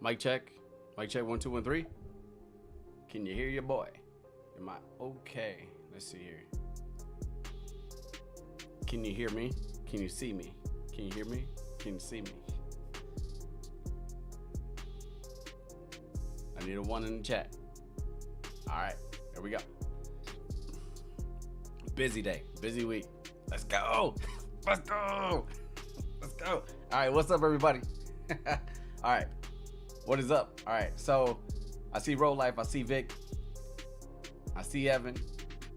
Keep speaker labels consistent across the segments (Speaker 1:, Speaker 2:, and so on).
Speaker 1: Mic check. Mic check 1 2 1 3. Can you hear your boy? Am I okay? Let's see here. Can you hear me? Can you see me? Can you hear me? Can you see me? I need a 1 in the chat. All right, here we go. Busy day, busy week. Let's go. Let's go. Let's go. All right, what's up, everybody? All right, what is up? All right, so I see Roll Life, I see Vic, I see Evan,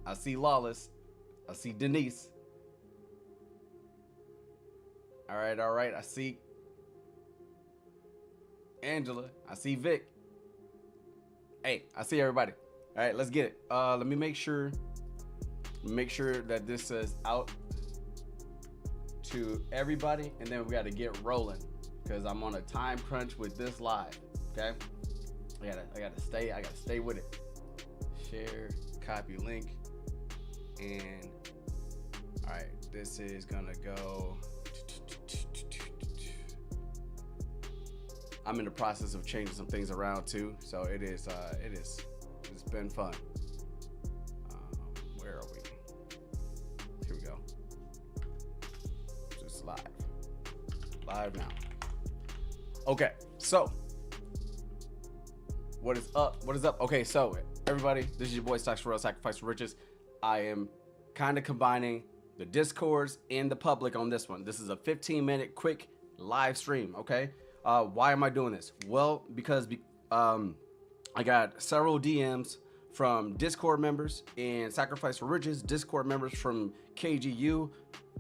Speaker 1: I see Lawless, I see Denise. All right, I see Angela, I see Vic. Hey, I see everybody. All right, let's get it. Let me make sure that this is out to everybody, and then we got to get rolling because I'm on a time crunch with this live. Okay, I gotta stay with it. Share, copy link, and all right, this is gonna go. I'm in the process of changing some things around too, so it's been fun. Where are we? Here we go. Just live now. Okay, so what is up? Okay, so everybody, this is your boy Stocks for Real, Sacrifice for Riches. I am kind of combining the Discords and the public on this one. This is a 15-minute quick live stream. Okay. Why am I doing this? Well, because I got several DMs from Discord members and Sacrifice for Riches, Discord members from KGU.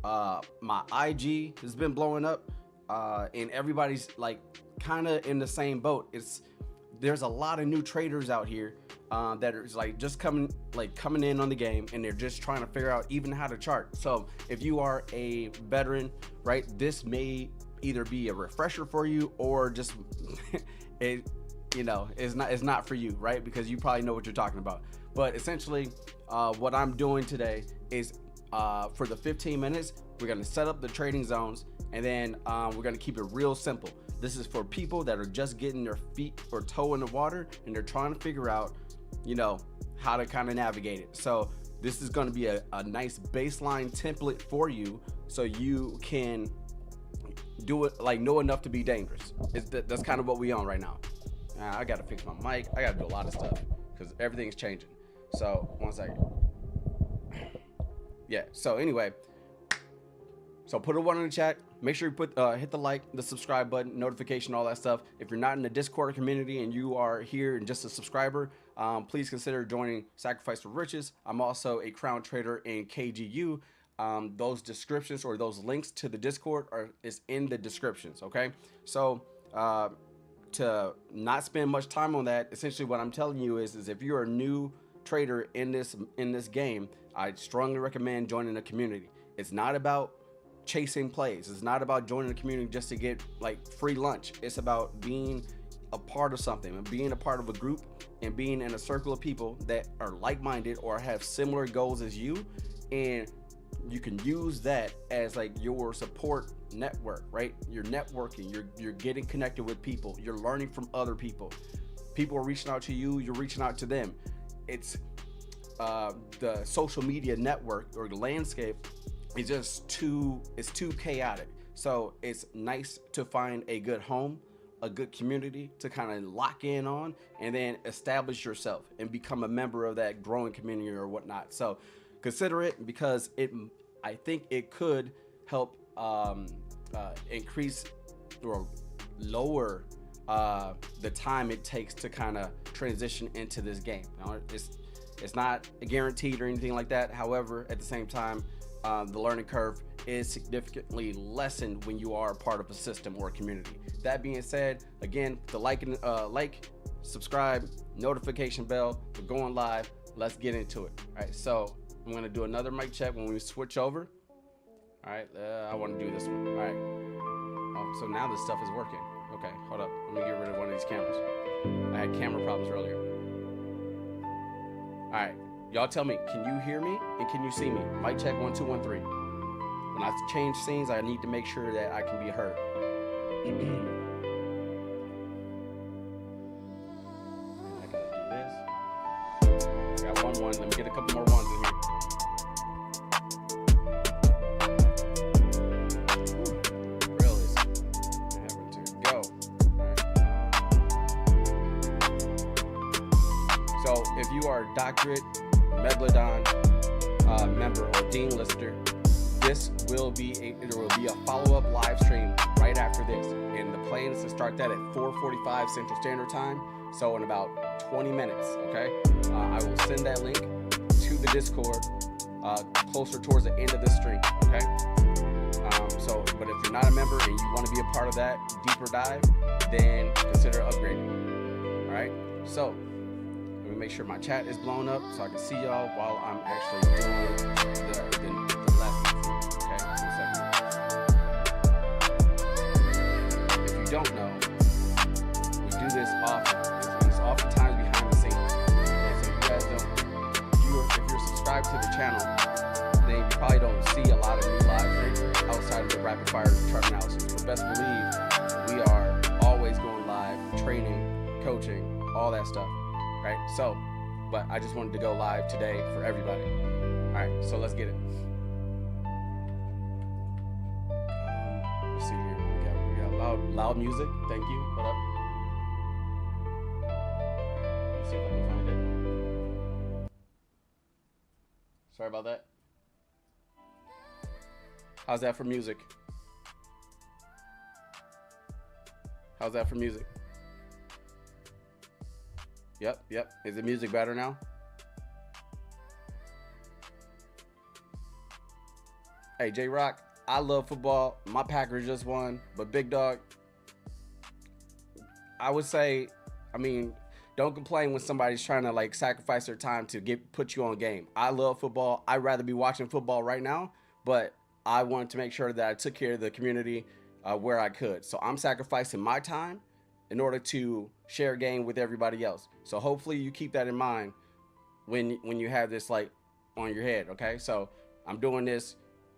Speaker 1: My IG has been blowing up, and everybody's like kind of in the same boat. There's a lot of new traders out here that are like just coming in on the game, and they're just trying to figure out even how to chart. So if you are a veteran, right, this may either be a refresher for you or just it's not for you, right? Because you probably know what you're talking about. But essentially, what I'm doing today is for the 15 minutes, we're going to set up the trading zones, and then we're going to keep it real simple. This is for people that are just getting their feet or toe in the water, and they're trying to figure out, how to kind of navigate it. So this is going to be a nice baseline template for you, so you can do it, like, know enough to be dangerous. That's kind of what we on right now. I got to fix my mic. I got to do a lot of stuff because everything's changing. So 1 second. Yeah. So anyway, so put a 1 in the chat. Make sure you hit the like, the subscribe button, notification, all that stuff. If you're not in the Discord community and you are here and just a subscriber, please consider joining Sacrifice for Riches. I'm also a crown trader in KGU. Those descriptions or those links to the Discord is in the descriptions. Okay, so to not spend much time on that, essentially what I'm telling you is if you're a new trader in this game, I strongly recommend joining the community. It's not about chasing plays. It's not about joining the community just to get like free lunch. It's about being a part of something and being a part of a group and being in a circle of people that are like-minded or have similar goals as you, and you can use that as like your support network, right? You're networking, you're getting connected with people, you're learning from other people. People are reaching out to you, you're reaching out to them. It's the social media network or the landscape is just too chaotic. So it's nice to find a good home, a good community to kind of lock in on, and then establish yourself and become a member of that growing community or whatnot. So consider it, because I think it could help increase or lower the time it takes to kind of transition into this game. It's not guaranteed or anything like that. However, at the same time, the learning curve is significantly lessened when you are a part of a system or a community. That being said, again, the like, subscribe, notification bell. We're going live. Let's get into it. All right, so I'm gonna do another mic check when we switch over. All right, I want to do this one. All right. Oh, so now this stuff is working. Okay, hold up. Let me get rid of one of these cameras. I had camera problems earlier. All right, y'all tell me, can you hear me and can you see me? Mic check 1 2 1 3. When I change scenes, I need to make sure that I can be heard. one. Let me get a couple more ones in here. Really? Having to go. So if you are a doctorate, Megalodon member, or Dean Lister, this will be there will be a follow-up live stream right after this, and the plan is to start that at 4:45 Central Standard Time, so in about 20 minutes. Okay, I will send that link to the Discord closer towards the end of the stream. Okay, but if you're not a member and you want to be a part of that deeper dive, then consider upgrading. All right, so let me make sure my chat is blown up so I can see y'all while I'm actually doing the lessons. Okay, 2 seconds. If you don't know, we do this often. It's oftentimes behind the scenes. Okay, so if you guys don't, if you're subscribed to the channel, then you probably don't see a lot of me live streams outside of the rapid fire chart analysis. But best believe we are always going live, training, coaching, all that stuff. Right, so, but I just wanted to go live today for everybody. All right, so let's get it. Let's see here. We got loud music. Thank you. Hold up. Let's see if I can find it. Sorry about that. How's that for music? How's that for music? Yep. Is the music better now? Hey, J-Rock, I love football. My Packers just won, but big dog, I would say, I mean, don't complain when somebody's trying to like sacrifice their time to put you on game. I love football. I'd rather be watching football right now, but I wanted to make sure that I took care of the community where I could. So I'm sacrificing my time in order to share a game with everybody else. So hopefully you keep that in mind when you have this like on your head, okay? So I'm doing this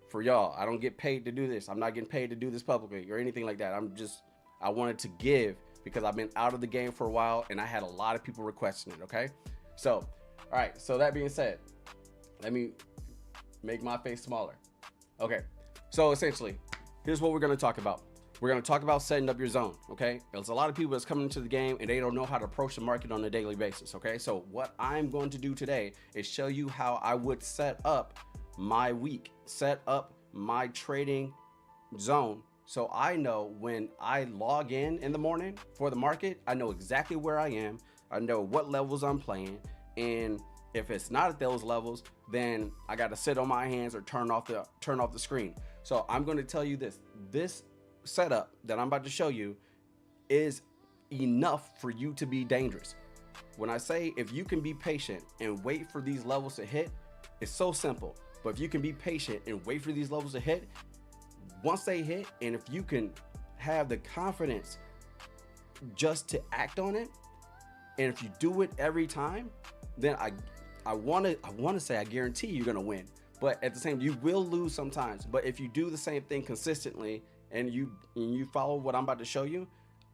Speaker 1: for y'all. I don't get paid to do this. I'm not getting paid to do this publicly or anything like that. I wanted to give because I've been out of the game for a while and I had a lot of people requesting it, okay? So, all right, so that being said, let me make my face smaller. Okay, so essentially, here's what we're gonna talk about. We're going to talk about setting up your zone, okay? There's a lot of people that's coming into the game and they don't know how to approach the market on a daily basis, okay? So what I'm going to do today is show you how I would set up my week, set up my trading zone, so I know when I log in the morning for the market, I know exactly where I am, I know what levels I'm playing, and if it's not at those levels, then I got to sit on my hands or turn off the screen. So I'm going to tell you this setup that I'm about to show you is enough for you to be dangerous. When I say if you can be patient and wait for these levels to hit, it's so simple. But if you can be patient and wait for these levels to hit, once they hit, and if you can have the confidence just to act on it, and if you do it every time, then I want to say I guarantee you're going to win. But at the same, you will lose sometimes. But if you do the same thing consistently and you follow what I'm about to show you,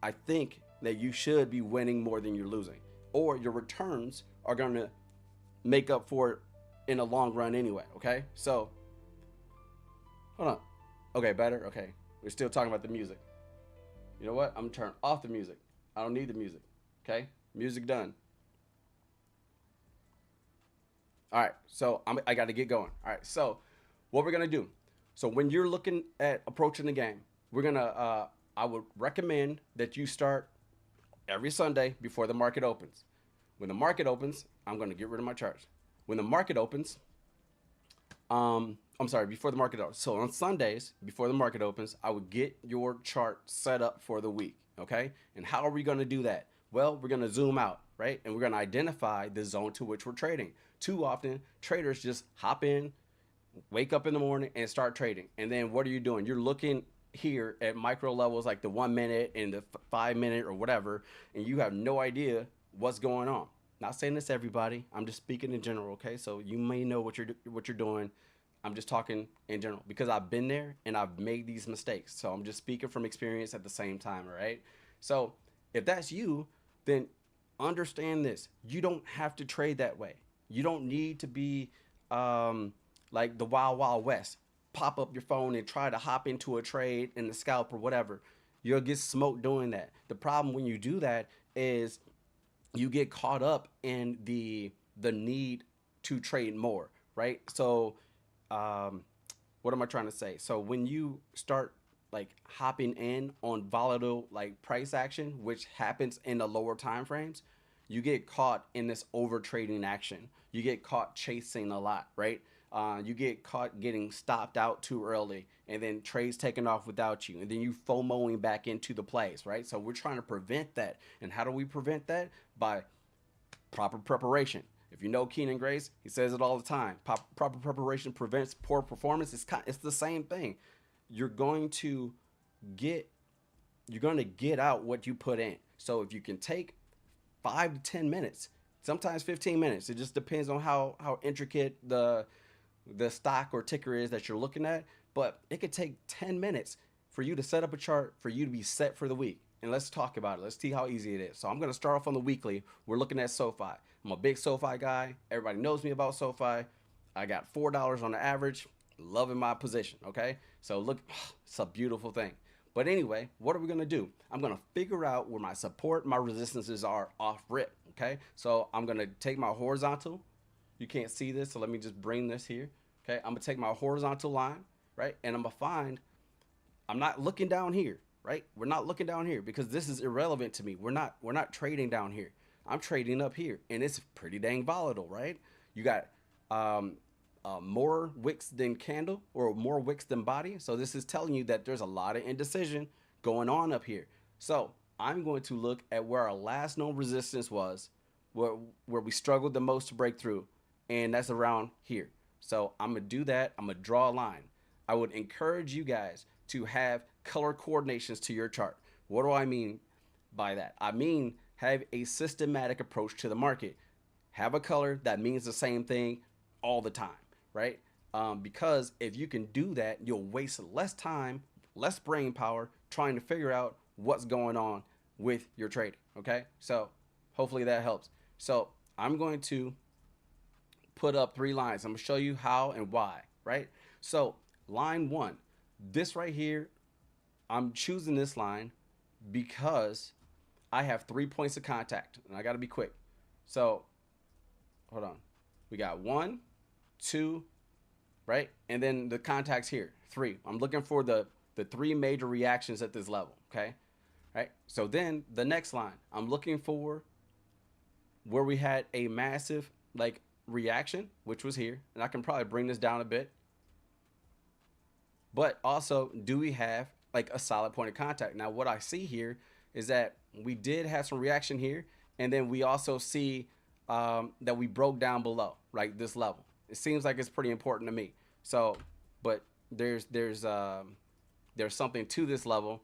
Speaker 1: I think that you should be winning more than you're losing, or your returns are going to make up for it in the long run anyway. Okay, so hold on. Okay, better. Okay, we're still talking about the music. You know what? I'm gonna turn off the music. I don't need the music. Okay, music done. All right, so I got to get going. All right, so what we're gonna do. So when you're looking at approaching the game, we're gonna, I would recommend that you start every Sunday before the market opens. When the market opens, I'm gonna get rid of my charts. When the market opens, before the market opens. So on Sundays, before the market opens, I would get your chart set up for the week, okay? And how are we gonna do that? Well, we're gonna zoom out, right? And we're gonna identify the zone to which we're trading. Too often, traders just hop in, wake up in the morning and start trading. And then what are you doing? You're looking here at micro levels like the 1 minute and the 5 minute or whatever, and you have no idea what's going on. Not saying this to everybody. I'm just speaking in general, okay? So you may know what you're doing. I'm just talking in general because I've been there and I've made these mistakes. So I'm just speaking from experience at the same time, all right? So if that's you, then understand this. You don't have to trade that way. You don't need to be like the wild wild west. Pop up your phone and try to hop into a trade in the scalp or whatever. You'll get smoked doing that. The problem when you do that is you get caught up in the need to trade more, right? So um, what am I trying to say? So when you start like hopping in on volatile like price action, which happens in the lower time frames, you get caught in this over trading action. You get caught chasing a lot, right? You get caught getting stopped out too early, and then trades taken off without you, and then you FOMOing back into the plays, right? So we're trying to prevent that. And how do we prevent that? By proper preparation. If you know Keenan Grace, he says it all the time. Proper preparation prevents poor performance. It's the same thing. You're going to get you're going to get out what you put in. So if you can take 5 to 10 minutes, sometimes 15 minutes, it just depends on how intricate the stock or ticker is that you're looking at. But it could take 10 minutes for you to set up a chart for you to be set for the week. And let's talk about it. Let's see how easy it is. So I'm going to start off on the weekly. We're looking at SoFi. I'm a big SoFi guy. Everybody knows me about SoFi. I got $4 on the average. Loving my position. Okay. So look, it's a beautiful thing. But anyway, what are we going to do? I'm going to figure out where my support, my resistances are off rip. Okay. So I'm going to take my horizontal. You can't see this. So let me just bring this here. Okay. I'm going to take my horizontal line, right? And I'm going to find, I'm not looking down here, right? We're not looking down here because this is irrelevant to me. We're not trading down here. I'm trading up here, and it's pretty dang volatile, right? You got more wicks than candle or more wicks than body. So this is telling you that there's a lot of indecision going on up here. So I'm going to look at where our last known resistance was, where we struggled the most to break through, and that's around here. So I'm gonna do that. I'm gonna draw a line. I would encourage you guys to have color coordinations to your chart. What do I mean by that? I mean have a systematic approach to the market. Have a color that means the same thing all the time, right? Because if you can do that, you'll waste less time, less brain power trying to figure out what's going on with your trading. Okay, so hopefully that helps. So I'm going to put up 3 lines. I'm gonna show you how and why, right? So line 1, this right here, I'm choosing this line because I have 3 points of contact, and I got to be quick. So hold on, we got 1, 2, right, and then the contacts here 3. I'm looking for the 3 major reactions at this level. Okay, right. So then the next line, I'm looking for where we had a massive like reaction, which was here, and I can probably bring this down a bit. But also, do we have like a solid point of contact? Now, what I see here is that we did have some reaction here, and then we also see that we broke down below, right, this level. It seems like it's pretty important to me. So, but there's something to this level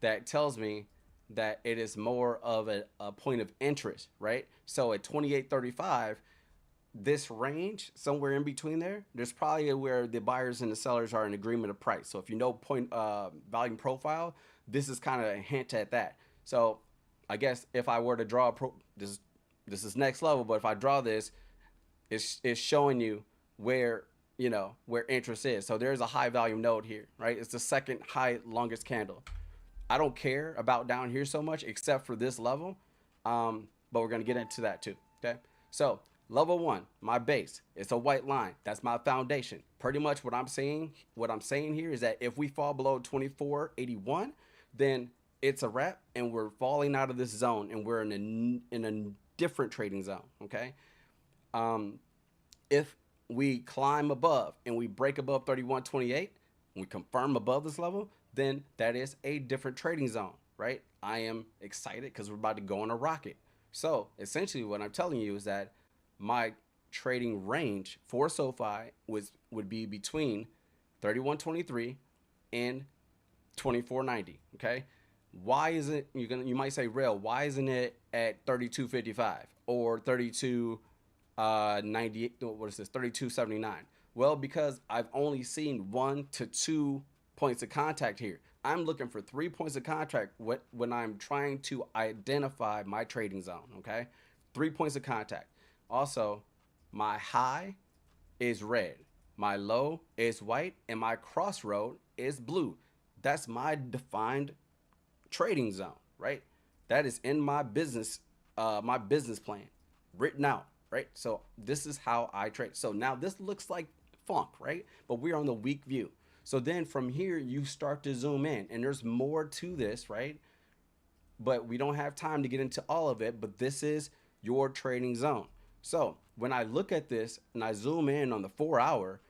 Speaker 1: that tells me that it is more of a point of interest, right? So at 28.35, this range somewhere in between there's probably where the buyers and the sellers are in agreement of price. So if you know point volume profile, this is kind of a hint at that. So I guess if I were to draw this is next level, but if I draw this, it's showing you where where interest is. So there's a high volume node here, right? It's the second high longest candle. I don't care about down here so much except for this level, but we're gonna get into that too. Okay, so level 1, my base, it's a white line. That's my foundation. Pretty much what I'm saying here is that if we fall below 24.81, then it's a wrap, and we're falling out of this zone, and we're in a different trading zone. Okay, if we climb above and we break above 31.28, we confirm above this level, then that is a different trading zone, right? I am excited because we're about to go on a rocket. So essentially what I'm telling you is that my trading range for SoFi would be between 31.23 and 24.90. Okay, why is it you might say, Rail, why isn't it at 32.55 or 32.98? What is this, 32.79? Well, because I've only seen 1 to 2 points of contact here. I'm looking for 3 points of contact when I'm trying to identify my trading zone. Okay, 3 points of contact. Also, My high is red, my low is white, and my crossroad is blue. That's my defined trading zone, right? That is in my business plan, written out, right? So this is how I trade. So now this looks like funk, right? But we're on the week view. So then from here you start to zoom in, and there's more to this, right? But we don't have time to get into all of it. But this is your trading zone. So when I look at this and I zoom in on the 4 hour,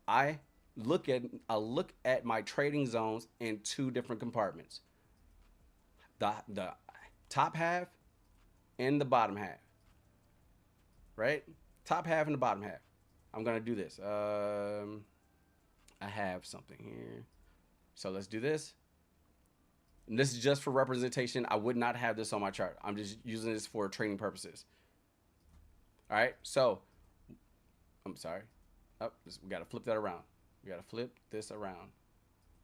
Speaker 1: I look at my trading zones in two different compartments: the top half and the bottom half, right? Top half and the bottom half. I'm gonna do this. I have something here, so let's do this. And this is just for representation. I would not have this on my chart. I'm just using this for training purposes. All right, so I'm sorry. Oh, we got to flip that around. We got to flip this around.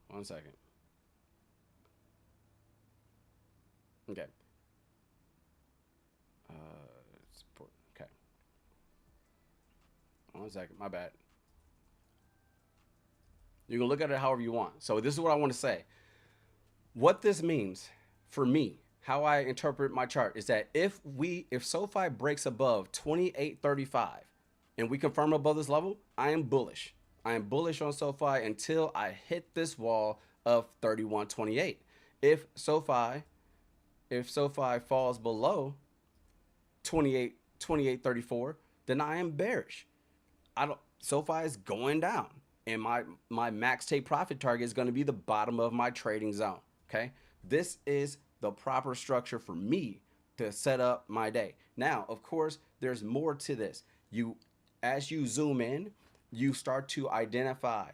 Speaker 1: 1 second. Okay. Okay. 1 second. My bad. You can look at it however you want. So this is what I want to say. What this means for me, how I interpret my chart, is that if SoFi breaks above 28.35 and we confirm above this level, I am bullish. I am bullish on SoFi until I hit this wall of 31.28. If SoFi falls below 28.34, then I am bearish. SoFi is going down, and my max take profit target is going to be the bottom of my trading zone. Okay, this is the proper structure for me to set up my day. Now, of course, there's more to this. As you zoom in, you start to identify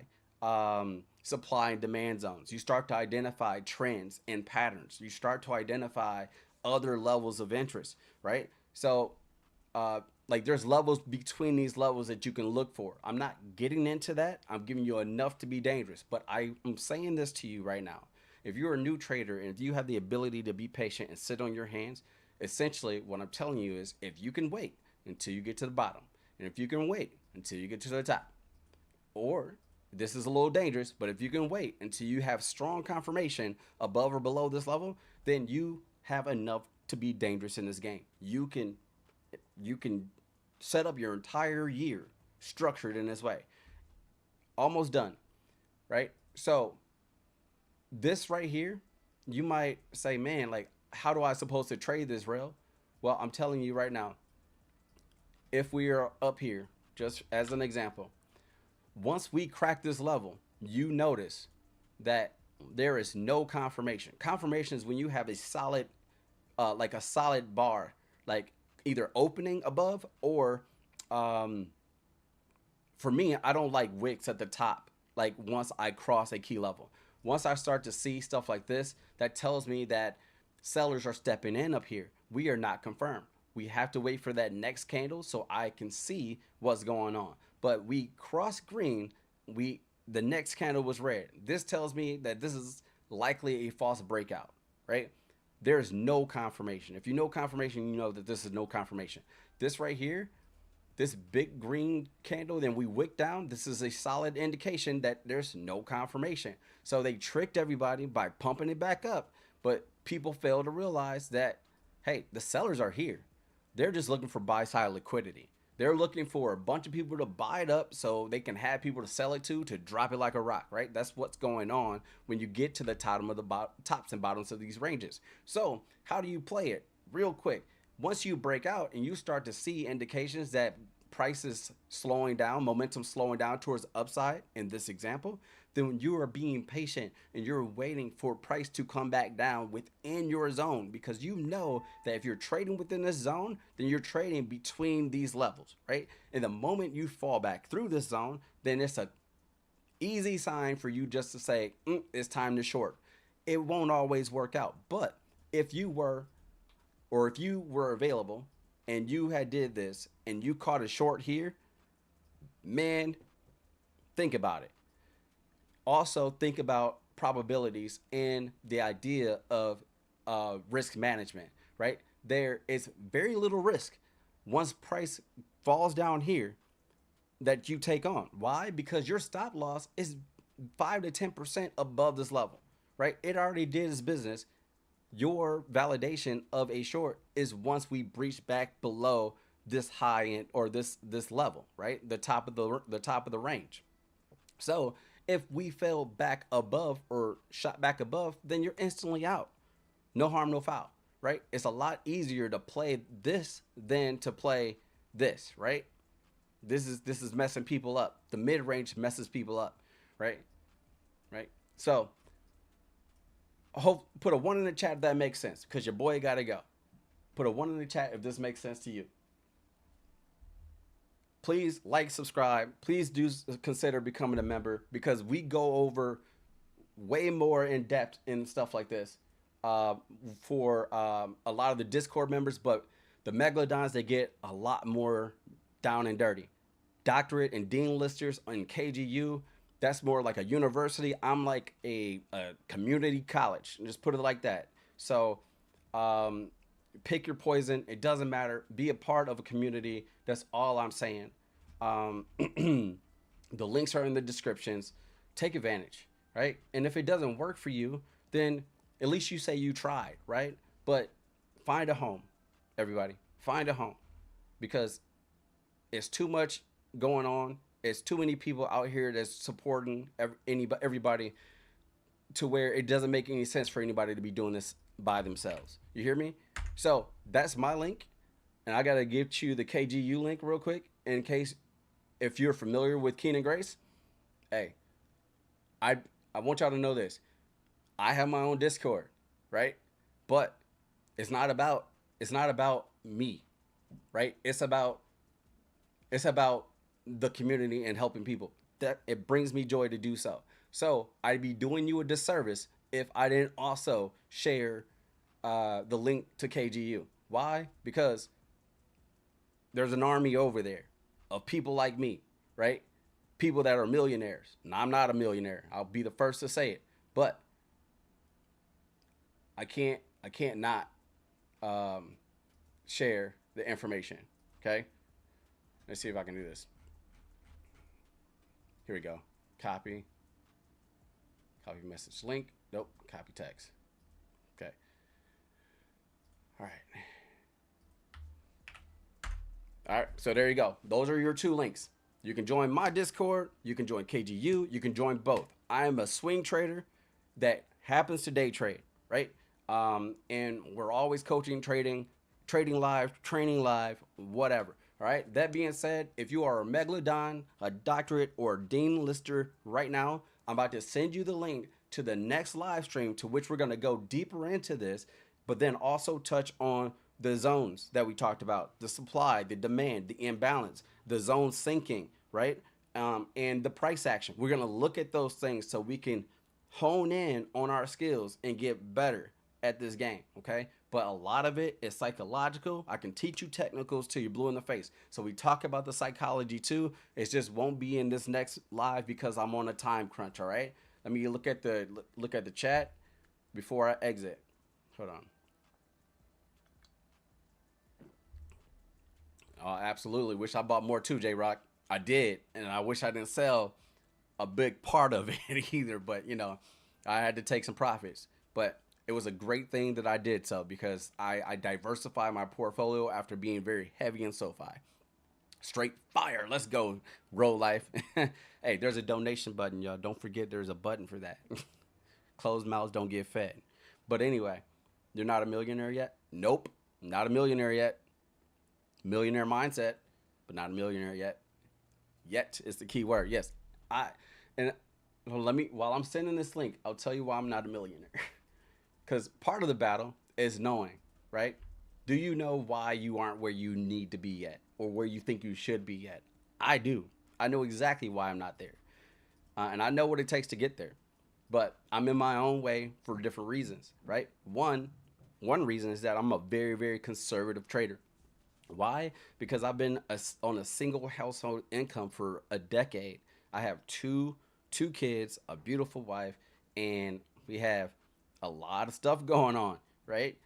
Speaker 1: supply and demand zones. You start to identify trends and patterns. You start to identify other levels of interest, right? So, like, there's levels between these levels that you can look for. I'm not getting into that. I'm giving you enough to be dangerous, but I'm saying this to you right now. If you're a new trader and if you have the ability to be patient and sit on your hands, essentially what I'm telling you is, if you can wait until you get to the bottom, and if you can wait until you get to the top, or this is a little dangerous, but if you can wait until you have strong confirmation above or below this level, then you have enough to be dangerous in this game. You can set up your entire year structured in this way. Almost done, right? So this right here, you might say, man, like, how do I supposed to trade this, Rel? Well, I'm telling you right now, if we are up here, just as an example, once we crack this level, you notice that there is no confirmation. Confirmation is when you have a solid, like a solid bar, like either opening above or, for me, I don't like wicks at the top. Like once I cross a key level, once I start to see stuff like this, that tells me that sellers are stepping in up here. We are not confirmed. We have to wait for that next candle so I can see what's going on. But we cross green, the next candle was red. This tells me that this is likely a false breakout, right? There's no confirmation. If you know confirmation, you know that this is no confirmation. This right here, this big green candle, then we wick down. This is a solid indication that there's no confirmation. So they tricked everybody by pumping it back up, but people fail to realize that, hey, the sellers are here. They're just looking for buy side liquidity. They're looking for a bunch of people to buy it up so they can have people to sell it to drop it like a rock, right? That's what's going on when you get to the tops and bottoms of these ranges. So how do you play it? Real quick, once you break out and you start to see indications that price is slowing down, momentum slowing down towards the upside in this example, then you are being patient and you're waiting for price to come back down within your zone, because you know that if you're trading within this zone, then you're trading between these levels, right? And the moment you fall back through this zone, then it's a easy sign for you just to say, it's time to short. It won't always work out, but if you were available and you had did this and you caught a short here, man, think about it. Also think about probabilities and the idea of risk management, right? There is very little risk once price falls down here, that you take on. Why? Because your stop loss is 5 to 10% above this level, right? It already did its business. Your validation of a short is once we breach back below this high end or this level, right? The top of the range. So if we fell back above or shot back above, then you're instantly out. No harm, no foul, right? It's a lot easier to play this than to play this, right? This is messing people up. The mid range messes people up, right? Right. So hope put a one in the chat if that makes sense, because your boy gotta go. Put a one in the chat if this makes sense to you. Please like, subscribe. Please do consider becoming a member, because we go over way more in depth in stuff like this for a lot of the Discord members, but the Megalodons, they get a lot more down and dirty. Doctorate and dean listers in KGU, that's more like a university. I'm like a community college. Just put it like that. So um, pick your poison. It doesn't matter. Be a part of a community. That's all I'm saying. The links are in the descriptions. Take advantage, right? And if it doesn't work for you, then at least you say you tried, right? But find a home, everybody. Find a home, because it's too much going on. It's too many people out here that's supporting everybody, to where it doesn't make any sense for anybody to be doing this by themselves. You hear me? So that's my link, and I gotta give you the KGU link real quick in case if you're familiar with Keenan Grace. Hey, I want y'all to know this. I have my own Discord, right? But it's not about me, right? It's about the community and helping people. That it brings me joy to do so. So I'd be doing you a disservice if I didn't also share the link to KGU. Why? Because there's an army over there of people like me, right? People that are millionaires. And I'm not a millionaire. I'll be the first to say it. But I can't not share the information. Okay? Let's see if I can do this. Here we go. Copy message link. Nope. Copy text. Okay. All right. All right. So there you go. Those are your two links. You can join my Discord. You can join KGU. You can join both. I am a swing trader that happens to day trade, right? And we're always coaching, trading live, training live, whatever. All right. That being said, if you are a Megalodon, a doctorate, or a dean lister right now, I'm about to send you the link to the next live stream, to which we're going to go deeper into this, but then also touch on the zones that we talked about, the supply, the demand, the imbalance, the zone sinking, right? And the price action. We're going to look at those things so we can hone in on our skills and get better at this game, okay? But a lot of it is psychological. I can teach you technicals till you're blue in the face. So we talk about the psychology too. It just won't be in this next live because I'm on a time crunch, all right? Let me look at the chat before I exit. Hold on. Oh, absolutely. Wish I bought more too, J-Rock. I did, and I wish I didn't sell a big part of it either, but you know, I had to take some profits. But it was a great thing that I did so, because I diversified my portfolio after being very heavy in SoFi. Straight fire. Let's go, Roll Life. Hey, there's a donation button, y'all. Don't forget there's a button for that. Closed mouths don't get fed. But anyway, you're not a millionaire yet? Nope, not a millionaire yet. Millionaire mindset, but not a millionaire yet. Yet is the key word. Yes, while I'm sending this link, I'll tell you why I'm not a millionaire. Because part of the battle is knowing, right? Do you know why you aren't where you need to be yet, or where you think you should be yet? I do. I know exactly why I'm not there. And I know what it takes to get there. But I'm in my own way for different reasons, right? One reason is that I'm a very, very conservative trader. Why? Because I've been on a single household income for a decade. I have two kids, a beautiful wife, and we have a lot of stuff going on, right?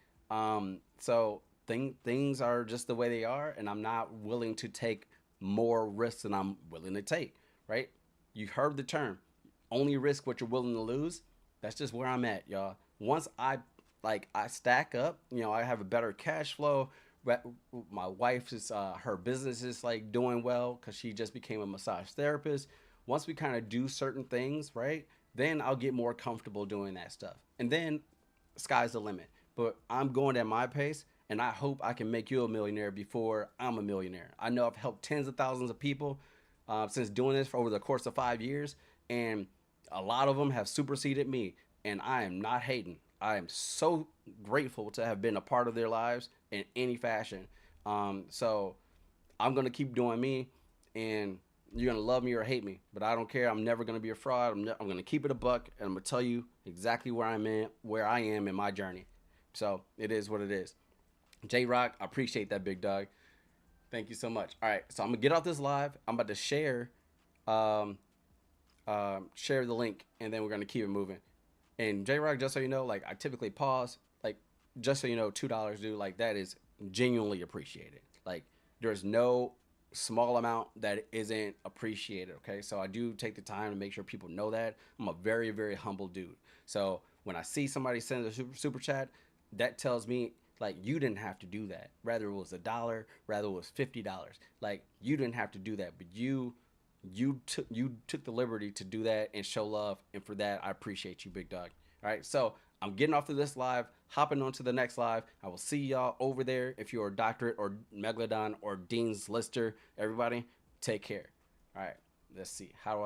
Speaker 1: So things are just the way they are, and I'm not willing to take more risks than I'm willing to take. Right? You heard the term, only risk what you're willing to lose. That's just where I'm at, y'all. Once I stack up, I have a better cash flow. My wife is her business is like doing well because she just became a massage therapist. Once we kind of do certain things, right, then I'll get more comfortable doing that stuff, and then sky's the limit. But I'm going at my pace, and I hope I can make you a millionaire before I'm a millionaire. I know I've helped tens of thousands of people since doing this for over the course of 5 years, and a lot of them have superseded me, and I am not hating. I am so grateful to have been a part of their lives in any fashion. So I'm gonna keep doing me, and you're gonna love me or hate me, but I don't care. I'm never gonna be a fraud. I'm gonna keep it a buck, and I'm gonna tell you exactly where I am in my journey. So it is what it is. J Rock, I appreciate that, big dog. Thank you so much. All right, so I'm gonna get off this live. I'm about to um, share the link, and then we're gonna keep it moving. And J Rock, just so you know, like I typically pause, like just so you know, $2, dude, like that is genuinely appreciated. Like there's no small amount that isn't appreciated. Okay, so I do take the time to make sure people know that I'm a very, very humble dude. So when I see somebody send a super chat, that tells me like you didn't have to do that. Rather it was $1, rather it was $50. Like you didn't have to do that, but you took the liberty to do that and show love, and for that I appreciate you, big dog. All right, so I'm getting off of this live, hopping on to the next live. I will see y'all over there. If you're a doctorate or megalodon or dean's lister, everybody take care. All right, let's see, how do I